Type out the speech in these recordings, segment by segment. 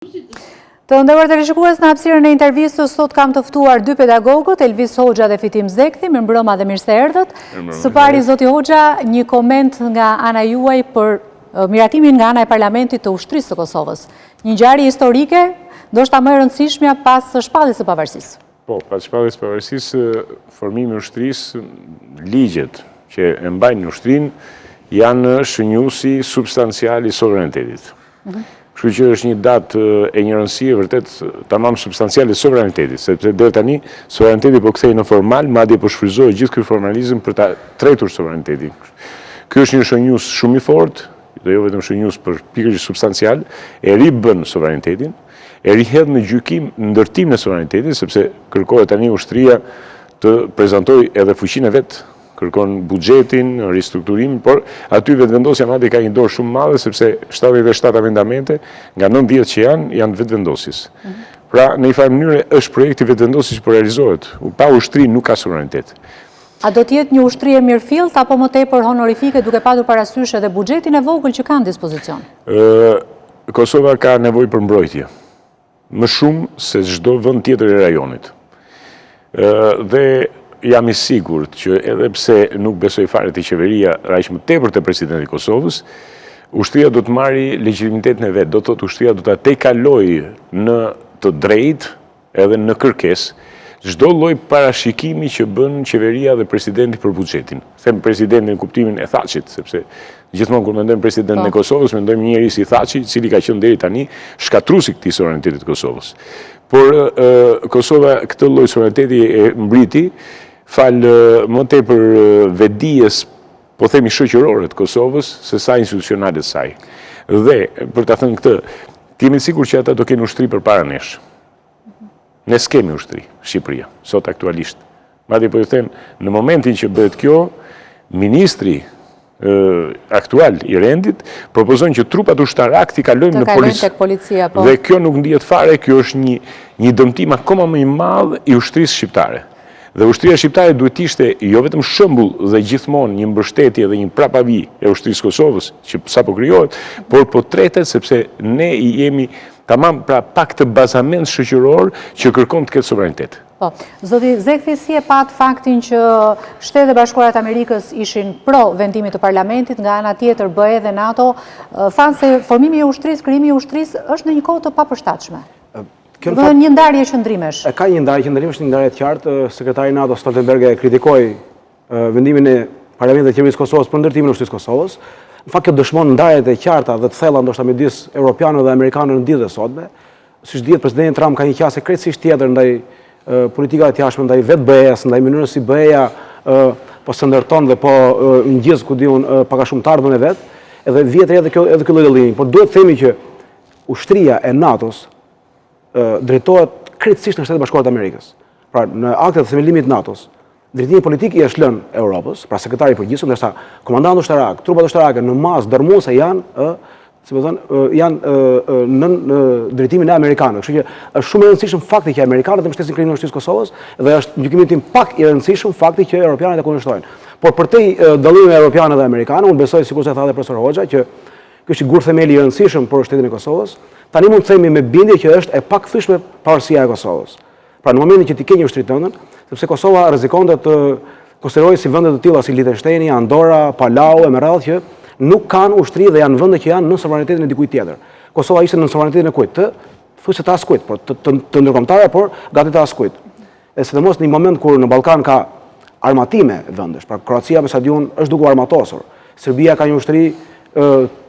Të nderuar televizionistë, në hapësirën e intervistës sot kam të ftuar dy pedagogët, Elvis Hoxha dhe Fitim Zekthi, me mbrëma dhe mirë se erdhët. Së pari, zoti Hoxha, një koment nga ana juaj për miratimin nga ana e Parlamentit të ushtrisë së Kosovës. Një ngjarje historike, ndoshta më e rëndësishmja pas shpalljes së pavarësisë. Po, pas shpalljes së pavarësisë, formimi i ushtrisë, ligjet që e mbajnë ushtrinë janë shënjuesi substancial i sovranitetit. Kështu që është një datë e një rëndësie vërtet tamam substanciale sovranitetit, sepse deri tani sovraniteti po kthehej në formal, madje po shfryzohet gjithë ky formalizëm për ta tretur sovranitetin. Ky është një shënjues shumë i fortë, dhe jo vetëm shënjues për pikërisht substancial, e ribën sovranitetin, e rihedh në gjykim ndërtimin e sovranitetit, sepse kërkohet tani ushtria të prezantojë edhe fuqinë e vet, kërkon buxhetin, ristrukturimin, por aty vetëvendosja madje ka një dorë shumë madhe, sepse 77 amendamente nga 90 që janë vetëvendosjes. Pra, në një farë mënyrë është projekti vetëvendosjes që realizohet. Pa ushtri nuk ka suverenitet. A do të jetë një ushtri e mirëfillt apo më tepër honorifike duke patur parasysh edhe buxhetin e vogël që kanë dispozicion? Kosova ka nevojë për mbrojtje, më shumë se çdo vend tjetër i rajonit. Dhe jam i sigurt që edhe pse nuk besoj fare te qeveria, aq më tepër te presidenti i Kosovës, ushtria do të marrë legitimitetin e vet, do të thotë ushtria do ta tejkalojë në të drejtë edhe në kërkesë çdo lloj parashikimi që bën qeveria dhe presidenti për buxhetin. Them presidentin në kuptimin e Thaçit, sepse gjithmonë kur mendojmë presidentin e Kosovës, mendojmë një njerëz si Thaçi, i cili ka qenë deri tani shkatruesi i këtij sovranitetit të Kosovës. Por Kosova këtë lloj sovraniteti e mbriti falë më tepër vedijes, po themi shoqërore të Kosovës, se sa institucionale të saj. Dhe, për ta thënë këtë, jemi të sigurt që ata do kenë ushtri përpara nesh. Ne s'kemi ushtri, Shqipëria, sot aktualisht. Madje po ju them, në momentin që bëhet kjo, ministri aktual i rendit propozon që trupat ushtarak t'i kalojnë në polici. Dhe kjo nuk ndihet fare, kjo është një dëmtim akoma më i madh i ushtrisë shqiptare. Dhe ushtria shqiptare duhet të ishte jo vetëm shembull dhe gjithmonë një mbështetje dhe një prapavi e ushtrisë Kosovës, që sapo krijohet, por po tretet sepse ne jemi tamam pra pak të bazament shoqëror që kërkon të ketë suverenitet. Po, zoti Zekthi, si e pat faktin që Shtetet e Bashkuara të Amerikës ishin pro vendimit të Parlamentit, nga ana tjetër BE dhe NATO, thanë se formimi i ushtrisë, krijimi i ushtrisë është në një kohë të papërshtatshme. Dhe një ndarje qëndrimesh. Ka një ndarje qëndrimesh, një ndarje të qartë. Sekretari i NATO Stoltenberg e kritikoi vendimin e Parlamentit të qeverisë Kosovës për ndërtimin e ushtrisë Kosovës. Në fakt kjo dëshmon ndarjet e qarta dhe të thella ndoshta midis europianëve dhe amerikanëve në ditët e sotme. Siç dihet, presidenti Trump ka një qasje krejtësisht tjetër ndaj politikave të jashtme, ndaj vetë BE-s, ndaj mënyrës si BE-ja po së ndërton dhe po ngjizë ku diun pak a shumë të ardhmen e vet, edhe vjetër edhe ky lloj dallimi. Por duhet të themi që ushtria e NATO-s drejtohet krejtësisht në Shtetet e Bashkuara të Amerikës. Pra, në aktet e themelimit të NATO-s, drejtimi politik i është lënë Europës, pra sekretari i përgjithshëm, ndërsa komandantë ushtarak, trupat ushtarake në masë dërmuese janë në drejtimin e amerikanëve. Kështu që është shumë e rëndësishëm fakti që amerikanët e mbështesin krijimin e ushtrisë Kosovës dhe është në gjykimin tim pak i rëndësishëm fakti që europianët e kundërshtojnë. Por për te dallimin e europianëve dhe amerikanë, unë besoj, sikur se tha dhe profesor Hoxha, që ky është gur themeli i rëndësishëm për shtetin e Kosovës. Tani mund të themi me bindje që është e pakthyeshme pavarësia e Kosovës. Pra në momentin që ti ke një ushtri tëndën, sepse Kosova rrezikonte të konsiderohej si vende të tilla si Liechtensteini, Andorra, Palau e meradh që nuk kanë ushtri dhe janë vende që janë në sovranitetin e dikujt tjetër. Kosova ishte në sovranitetin e kujt? Thuajse të askujt, por të ndërkombëtare, por gati të askujt. E sidomos në një moment kur në Ballkan ka armatime vendesh, pra Kroacia me sa diun është duke u armatosur. Serbia ka një ushtri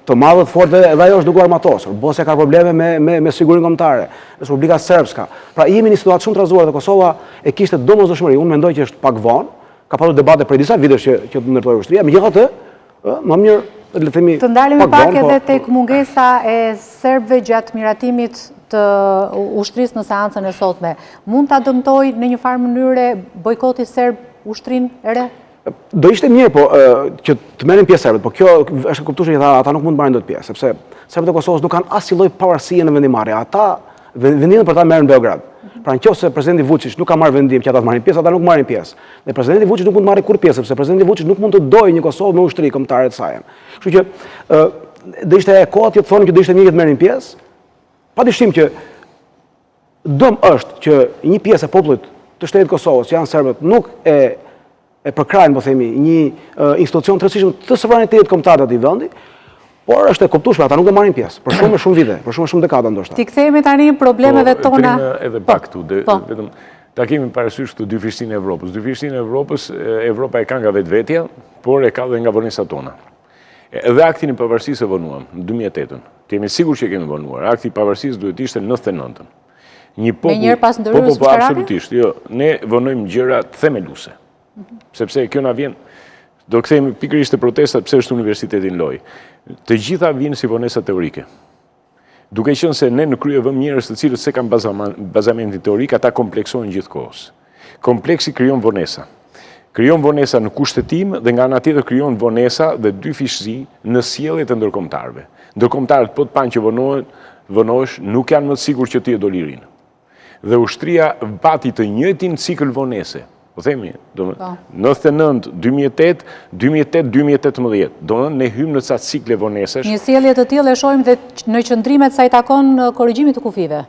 të madhe të fortë dhe ajo është duke u armatosur. Bosnia ka probleme me sigurinë kombëtare. Republika Serbska. Pra jemi në një situatë shumë të rrezuar dhe Kosova e kishte domosdoshmëri. Unë mendoj që është pak vonë, ka pasur debate për disa vitesh që të ndërtoi ushtria. Megjithatë, më mirë le të themi të ndalemi pak edhe tek mungesa e serbëve gjatë miratimit të ushtrisë në seancën e sotme. Mund ta dëmtojë në një farë mënyre bojkoti serb ushtrinë e re? Do ishte mirë që të merrin pjesë serbët, po kjo është e kuptueshme që ata nuk mund të marrin dot pjesë, sepse serbët e Kosovës nuk kanë asnjë lloj pavarësie në vendimarrje. Ata vendimin për ta merren në Beograd. Pra nëse presidenti Vučić nuk ka marrë vendim që ata të marrin pjesë, ata nuk marrin pjesë. Dhe presidenti Vučić nuk mund të marrë kurrë pjesë, sepse presidenti Vučić nuk mund të dojë një Kosovë me ushtri kombëtare të saj. Kështu që do ishte e koha që të thonë që do ishte mirë të merrin pjesë, padyshim që dëm është që një pjesë e popullit të shtetit Kosovës, që janë serbët, nuk e përkrajnë, po themi, një institucion të rëndësishëm të sovranitetit kombëtar të atij vendi, por është e kuptueshme, ata nuk do marrin pjesë, për shumë vite, për shumë dekada ndoshta. Ti kthehemi tani problemeve tona. Edhe pak këtu, vetëm ta kemi parasysh këtë dyfishtinë e Evropës. Dyfishtinë e Evropës, Evropa e ka nga vetvetja, por e ka dhe nga vonesat tona. Edhe aktin e pavarësisë e vonuam në 2008-ën. Kemi sigur që kemi vonuar. Akti i pavarësisë duhet ishte në 99-ën. Një popull, po absolutisht, jo, ne vonojmë gjëra themeluese. Sepse kjo na vjen, do kthehemi pikërisht te protestat, pse është universiteti në lojë. Të gjitha vinë si vonesa teorike. Duke qenë se ne në krye vëmë njerëz të cilët se kanë bazamentin teorik, ata kompleksohen gjithkohës. Kompleksi krijon vonesa. Krijon vonesa në kushtetim dhe nga ana tjetër krijon vonesa dhe dyfishësi në sjelljet e ndërkombëtarëve. Ndërkombëtarët po të panë që vonohesh, nuk janë më të sigurt që ti e do lirin. Dhe ushtria pati të njëjtin cikël vonese. Po themi, 99, 2008, 2018, ne hymë në ca cikle vonesesh. Një sjellje të tillë e shohim dhe në qëndrimet sa i takon korrigjimit të kufive.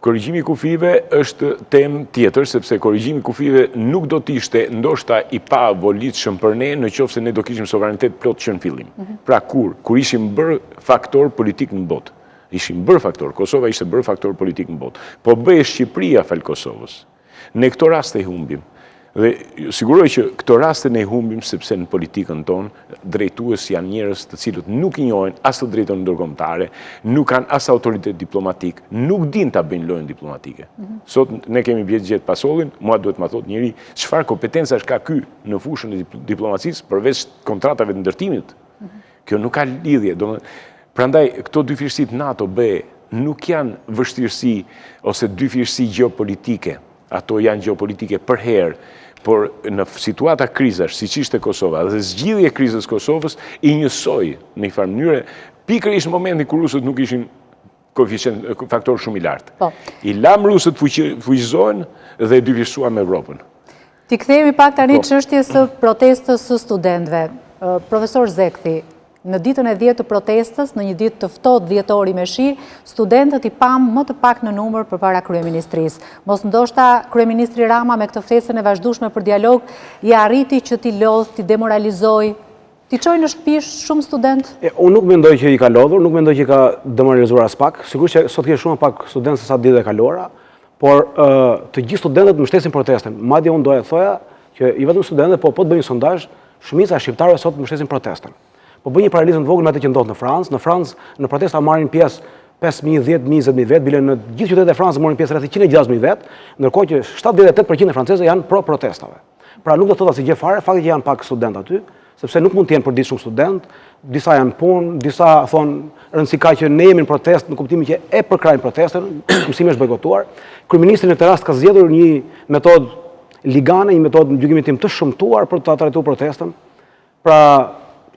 Korrigjimi i kufive është temë tjetër, sepse korrigjimi i kufive nuk do të ishte ndoshta i pavolitshëm për ne nëse ne do kishim sovranitet plot që në fillim. Pra kur ishim bërë faktor politik në botë. Ishim bërë faktor, Kosova ishte bërë faktor politik në botë. Po bëje Shqipëria fal Kosovës. Ne këto raste i humbim. Dhe siguroj që këto raste ne i humbim sepse në politikën tonë drejtues janë njerëz të cilët nuk i njohin as të drejtën ndërkombëtare, nuk kanë as autoritet diplomatik, nuk din ta bëjnë lojën diplomatike. Sot ne kemi gjetë pasollin, mua duhet ma thot njëri çfarë kompetencash ka ky në fushën e diplomacisë përveç kontratave të ndërtimit. Kjo nuk ka lidhje. Prandaj këto dyfishësit NATO BE nuk janë vështirësi ose dyfishësi gjeopolitike. Ato janë gjeopolitike për herë, por në situata krizash, siç ishte Kosova, dhe zgjidhje krizës Kosovës i njësoj në një farë mënyrë, pikërisht në momentin kur rusët nuk ishin faktor shumë i lartë. I lam rusët fuqizohen dhe e dyfishësuam Evropën. Ti kthehemi pak tani çështjes së protestës së studentëve. Profesor Zekthi, në ditën e 10 të protestës, në një ditë të ftohtë dhjetori me shi, studentët i pam më të pak në numër përpara kryeministrisë. Mos ndoshta kryeministri Rama me këtë ftesën e vazhdueshme për dialog i arriti që t'i lodh, t'i demoralizoj, t'i çojë në shtëpi shumë student? Unë nuk mendoj që i ka lodhur, nuk mendoj që i ka demoralizuar as pak. Sigurisht që sot ke shumë pak studentë se sa ditë e kaluara, por të gjithë studentët mbështesin protestën. Madje unë doja thoja që i vetëm studentët, po të bëjnë sondazh, shumica e shqiptarëve sot mbështesin protestën. Po bëj një paralelizëm të vogël me atë që ndodh në Francë. Në Francë, në protesta marrin pjesë 5.000, 10.000, 20.000 vetë, bile në gjithë qytetet e Francës marrin pjesë rreth 160.000 vetë, ndërkohë që 78% e francezëve janë pro protestave. Pra nuk do të thotë asgjë fare, fakti që janë pak studentë aty, sepse nuk mund të jenë për ditë shumë student, disa janë punë, disa thonë rëndësi ka që ne jemi në protestë në kuptimin që e përkrajnë protestën, mësimi është bojkotuar. Kryeministri në këtë rast ka zgjedhur një metodë ligane, një metodë në gjykimin tim të shëmtuar për ta trajtuar protestën. Pra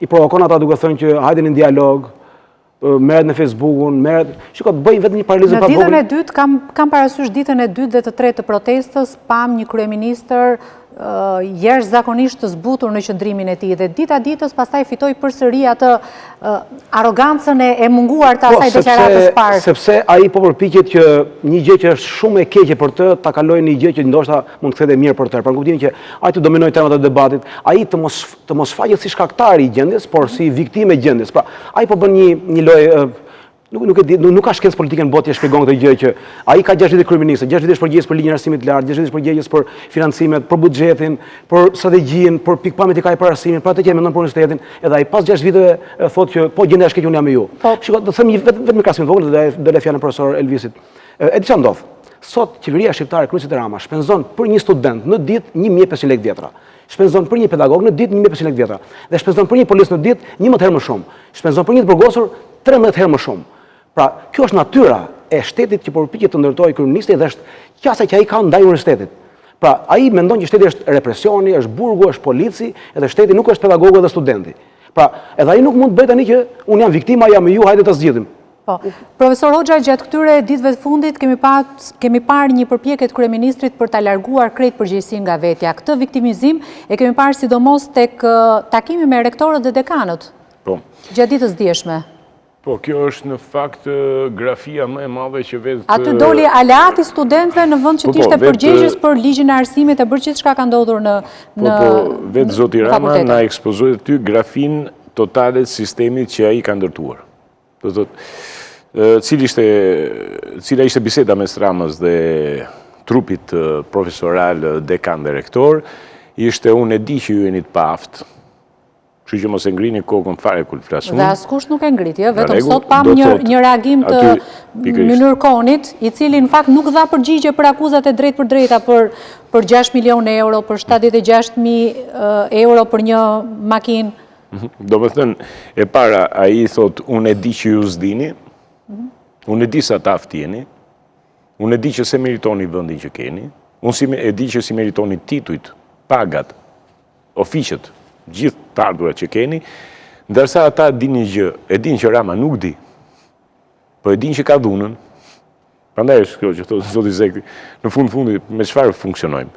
i provokon ata duke thënë që hajde në dialog, merret në Facebookun, shikoj, bëj vetëm një paralelizëm pa vogël. Në ditën e dytë, kam parasysh ditën e dytë dhe të tretë të protestës, pam një kryeministër jashtëzakonisht të zbutur në qëndrimin e tij dhe dita ditës pastaj fitoi përsëri atë arrogancën e munguar të asaj deklaratës parë. Sepse ai po përpiqet që një gjë që është shumë e keqe për të ta kalojë në një gjë që ndoshta mund të kthehet mirë për të. Për kuptimin që ai të dominoj temat e debatit, ai të mos faqet si shkaktari i gjendjes, por si viktimë e gjendjes. Pra, ai po bën një lojë nuk ka shkencë politike në botë që shpjegon këtë gjë që ai ka 6 vite kryeminist, 6 vite përgjegjës për ligjin e arsimit të lartë, 6 vite përgjegjës për financimet, për buxhetin, për strategjinë, për pikpamjet e ka për arsimin, për atë që mendon për universitetin, edhe ai pas 6 viteve thotë që po gjendja është keq, unë jam me ju. Shikoj, do të them vetëm një krahasim të vogël dhe do le fjalën profesor Elvisit. E di çfarë ndodh. Sot qeveria shqiptare kryeministri Rama shpenzon për një student në ditë 1500 lekë vjetra. Shpenzon për një pedagog në ditë 1500 lekë vjetra dhe shpenzon për një policë në ditë 11 herë më shumë. Shpenzon për një të burgosur 13 herë më shumë. Pra, kjo është natyra e shtetit që përpiqet të ndërtojë kryeministri dhe është qasja që ai ka ndaj universitetit. Pra, ai mendon që shteti është represioni, është burgu, është polici, edhe shteti nuk është pedagogu dhe studenti. Pra, edhe ai nuk mund të bëjë tani që unë jam viktima, jam me ju, hajde ta zgjidhim. Po, profesor Hoxha, gjatë këtyre ditëve të fundit kemi parë një përpjekje të kryeministrit për ta larguar krejt përgjegjësinë nga vetja. Këtë viktimizim e kemi parë sidomos tek takimi me rektorët dhe dekanët. Po. Gjatë ditës djeshme. Po, kjo është në fakt grafia më e madhe që vetë... Aty doli alati studentëve në vend që t'ishte përgjegjës për ligjin e arsimit e bërë gjithë çka ka ndodhur në vetë zoti Rama na ekspozoi aty grafin totale të sistemit që ai ka ndërtuar. Do thotë, cila ishte biseda mes Ramës dhe trupit profesoral, dekan dhe rektor, ishte unë e di që ju jeni të paftë, kështu që mos e ngrini kokën fare kur flasun. Dhe askush nuk e ngriti, vetëm sot pam një reagim të Mynur Konit, i cili në fakt nuk dha përgjigje për akuzat e drejt për drejta për 6 milion euro, për 76.000 euro për një makinë. Do më thënë, e para, a i thot, unë e di që ju s'dini, unë e di sa taft jeni, unë e di që se meritoni vëndin që keni, unë e di që si meritoni titujt, pagat, ofiqet, gjithë të ardhurat që keni, ndërsa ata dini gjë, e din që Rama nuk di, po e din që ka dhunën, prandaj është kjo që thotë zoti Zekthi, në fundi me çfarë funksionojmë.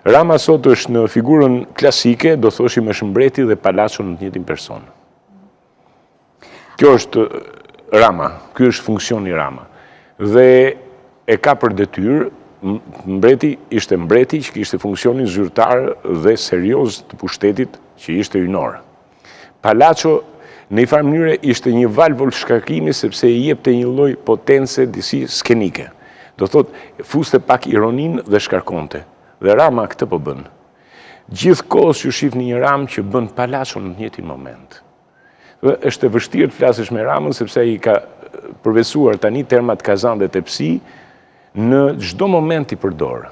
Rama sot është në figurën klasike, do thoshim është mbreti dhe palaço në të njëjtin person. Kjo është Rama, ky është funksioni Rama. Dhe e ka për detyrë, mbreti ishte mbreti që kishte funksionin zyrtar dhe serioz të pushtetit që ishte ynor. Palaço në një farë mënyrë ishte një valvul shkarkimi sepse i jepte një lloj potence disi skenike. Do thotë fuste pak ironin dhe shkarkonte. Dhe Rama këtë po bën. Gjithë kohës ju shifni një Ram që bën palaço në të njëjtin moment. Dhe është e vështirë të flasësh me Ramën sepse ai ka përvesuar tani termat kazan dhe tepsi në çdo moment i përdor.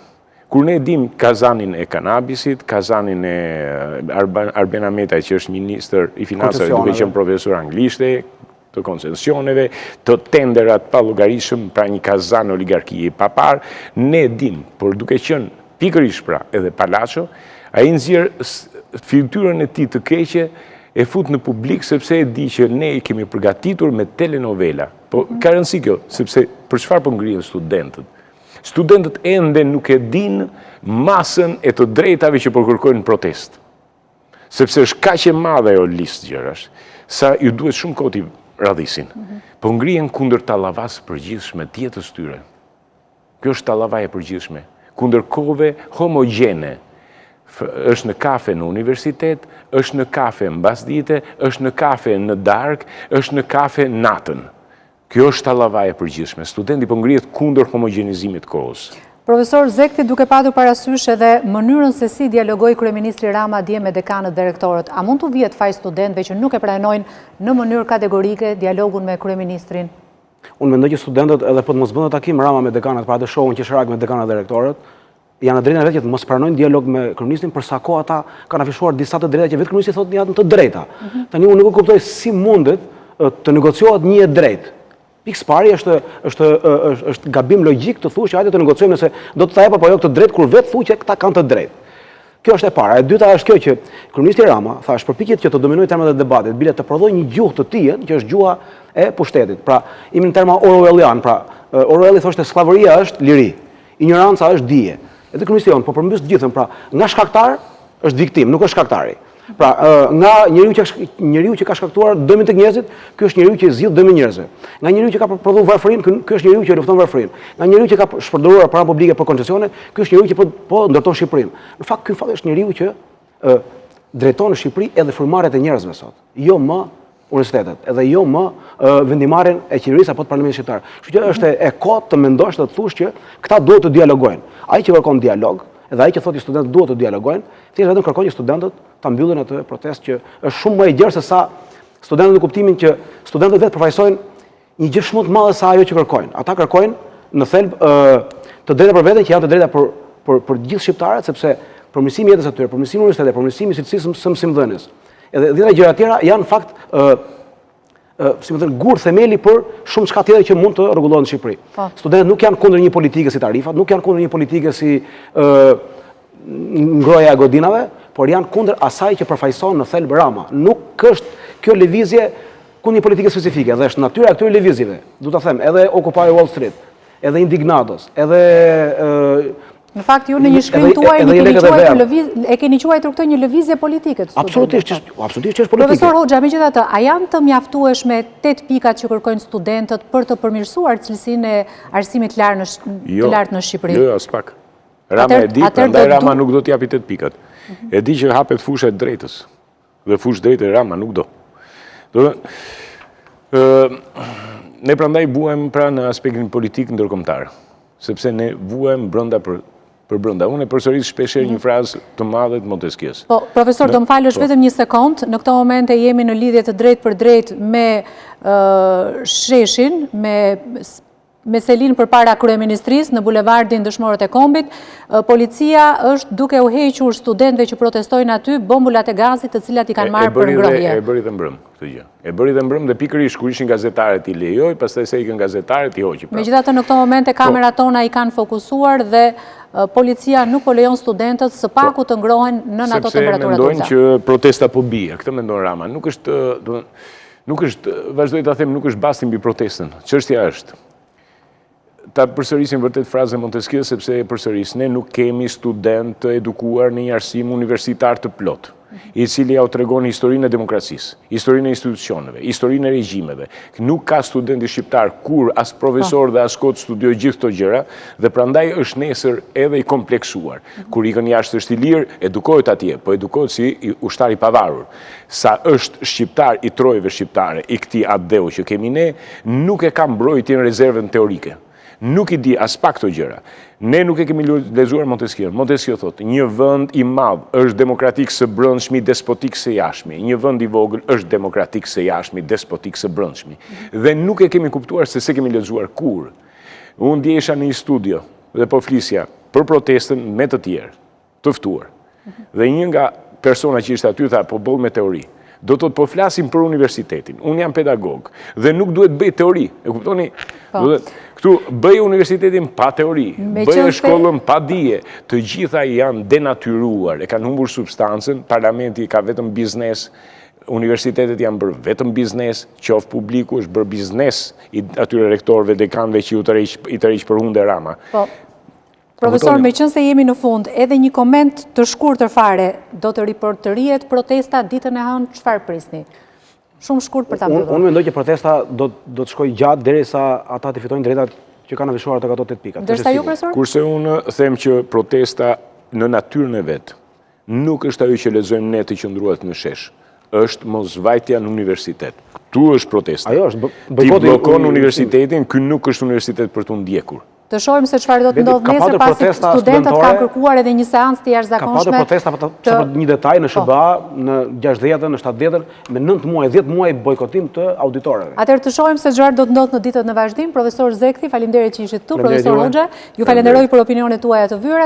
Kur ne dim kazanin e kanabisit, kazanin e Arben Ametaj që është ministër i financave duke qenë profesor anglishte, të koncesioneve, të tenderat pa llogarishëm, pra një kazan oligarkie pa parë, ne dim, por duke qenë pikërisht pra edhe palaço, ai nxjerr fytyrën e tij të keqe e fut në publik sepse e di që ne i kemi përgatitur me telenovela. Po ka rëndësi kjo, sepse për çfarë po ngrihen studentët? Studentët ende nuk e din masën e të drejtave që po kërkojnë protestë. Sepse është kaq e madhe ajo listë gjërash, sa ju duhet shumë kohë t'i radhisin. Po ngrihen kundër tallavas përgjithshme të jetës tyre. Kjo është tallava e përgjithshme. Kundër kohëve homogjene. Është në kafe në universitet, është në kafe mbasdite, është në kafe në darkë, është në kafe natën. Kjo është tallava e përgjithshme. Studenti po ngrihet kundër homogenizimit të kohës. Profesor Zekthi, duke patur parasysh edhe mënyrën se si dialogoi kryeministri Rama dje me dekanët dhe rektorët, a mund të vihet faj studentëve që nuk e pranojnë në mënyrë kategorike dialogun me kryeministrin? Unë mendoj që studentët edhe po të mos bënë takim Rama me dekanët, pra të shohun qesharak me dekanët dhe rektorët, janë në drejtën e vetë që të mos pranojnë dialog me kryeministrin, për sa kohë ata kanë afishuar disa të drejta që vetë kryeministri thotë janë të drejta. Tani unë nuk e kuptoj si mundet të negociohet një e drejtë. Pikë pari është gabim logjik të thuash që hajde të negociojmë nëse do të ta jap apo jo këtë drejtë kur vetë thuaj që këta kanë të drejtë. Kjo është e para. E dyta është kjo që kryeministri Rama thash përpiqet që të dominojë termat e debatit, bile të prodhojë një gjuhë të tillë që është gjuha e pushtetit. Pra, imi në terma Orwellian, pra Orwelli thoshte skllavëria është liri, ignoranca është dije. Edhe kryeministri jon po përmbys të gjithën, pra nga shkaktar është viktim, nuk është shkaktari. Pra, nga njeriu që ka shkaktuar dëmin tek njerëzit, ky është njeriu që zgjidh dëmin njerëzve. Nga njeriu që ka prodhuar varfërinë, ky është njeriu që lufton varfërinë. Nga njeriu që ka shpërdoruar para publike për koncesione, ky është njeriu që po ndërton Shqipërinë. Në fakt ky fakt është njeriu që drejton në Shqipëri edhe frymëmarrjet e njerëzve sot. Jo më universitetet, edhe jo më vendimarrjen e qeverisë apo të parlamentit shqiptar. Kështu që është e kohë të mendosh të thuash që këta duhet të dialogojnë. Ai që kërkon dialog, edhe ai që thotë studentët duhet të dialogojnë, thjesht vetëm kërkon që studentët ta mbyllin atë protestë që është shumë më e gjerë se sa studentët në kuptimin që studentët vetë përfaqësojnë një gjë shumë të madhe se ajo që kërkojnë. Ata kërkojnë në thelb të drejta për veten që janë të drejta për gjithë shqiptarët, sepse përmirësimi i jetës së tyre, përmirësimi i universitetit, përmirësimi i cilësisë së mësimdhënies, edhe dhjetra gjëra tjera janë në fakt si më thënë gur themeli për shumë çka tjetër që mund të rregullohen në Shqipëri. Studentët nuk janë kundër një politike si tarifat, nuk janë kundër një politike si ngroja e godinave, por janë kundër asaj që përfaqëson në thelb Rama. Nuk është kjo lëvizje kundër një politike specifike, dhe është natyra e këtyre lëvizjeve. Du ta them, edhe Occupy Wall Street, edhe Indignados, edhe Në fakt, ju në një shkrim tuaj e keni quajtur këtë një lëvizje politike të studentëve. Absolutisht që është politike. Profesor Hoxha, megjithatë, a janë të mjaftueshme 8 pikat që kërkojnë studentët për të përmirësuar cilësinë e arsimit të lartë në Shqipëri? Jo, as pak. Rama e di, prandaj Rama nuk do t'japi 8 pikat. E di që hapet fusha e drejtës. Dhe fushë drejtë Rama nuk do. Ne prandaj buhem pra në aspektin politik ndërkombëtar, sepse ne vuhem brenda për brenda. Unë e përsëris shpeshherë një frazë të madhe të Montesquieu-s. Po, profesor, do më falësh vetëm një sekond. Në këtë moment e jemi në lidhje të drejtë për drejtë me sheshin, me selin përpara kryeministrisë në bulevardin Dëshmorët e Kombit. Policia është duke u hequr studentëve që protestojnë aty bombulat e gazit të cilat i kanë marrë për ngrohje. E bëri dhe mbrëm këtë gjë. E bëri dhe mbrëm dhe pikërisht kur ishin gazetarët i lejoj, pastaj se ikën gazetarët i hoqi. Megjithatë në këtë moment kamerat tona i kanë fokusuar dhe policia nuk po lejon studentët së paku të ngrohen në ato temperatura të ulta. Sepse mendojnë që protesta po bie. Këtë mendon Rama. Nuk është, vazhdoj ta them, nuk është basti mbi protestën. Çështja është ta përsërisim vërtet frazën e Montesquieu sepse e përsëris, ne nuk kemi student të edukuar në një arsim universitar të plot, i cili ja u tregon historinë e demokracisë, historinë e institucioneve, historinë e regjimeve. Nuk ka studenti shqiptar kur as profesor dhe as kot studioj gjithë këto gjëra dhe prandaj është nesër edhe i kompleksuar. Kur ikën jashtë është i lirë, edukohet atje, po edukohet si ushtar i pavarur. Sa është shqiptar i trojve shqiptare, i këtij atdeu që kemi ne, nuk e ka mbrojtjen rezervën teorike. Nuk i di as pak këto gjëra. Ne nuk e kemi lexuar Montesquieu. Montesquieu thotë, një vend i madh është demokratik së brendshmi, despotik së jashtmi. Një vend i vogël është demokratik së jashtmi, despotik së brendshmi. Dhe nuk e kemi kuptuar se kemi lexuar kur. Unë ndjesha në një studio dhe po flisja për protestën me të tjerë, të ftuar. Dhe një nga persona që ishte aty tha, po boll me teori. Do të po flasim për universitetin. Unë jam pedagog dhe nuk duhet bëj teori. E kuptoni? Këtu bëj universitetin pa teori, bëj shkollën pa dije. Të gjitha janë denatyruar, e kanë humbur substancën, parlamenti ka vetëm biznes, universitetet janë bërë vetëm biznes, qoftë publiku është bërë biznes i atyre rektorëve, dekanëve që i tërheq për hunde Rama. Profesor, me qënë se jemi në fund, edhe një koment të shkurtër fare, do të riportërihet protesta ditën e hënë, çfarë prisni? Shumë shkurt për ta mbyllur. Unë mendoj që protesta do të shkojë gjatë derisa ata të fitojnë drejtat që kanë avishur ato 8 pikat. Ndërsa ju, profesor? Kurse unë them që protesta në natyrën e vet nuk është ajo që lexojmë ne të qëndruat në shesh. Është mosvajtja në universitet. Ktu është protesta. Ajo është Ti bllokon universitetin, ky nuk është universitet për të ndjekur. Të shohim se çfarë do të ndodhë nesër pasi studentët kanë kërkuar edhe një seancë të jashtëzakonshme. Ka patur protesta për një detaj në SBA, në 60-ën, në 70-ën, me 9 muaj, 10 muaj bojkotim të auditorëve. Atëherë të shohim se çfarë do të ndodhë në ditët në vazhdim. Profesor Zekthi, faleminderit që ishit këtu. Profesor Hoxha, ju falenderoj për opinionet tuaja të vyera.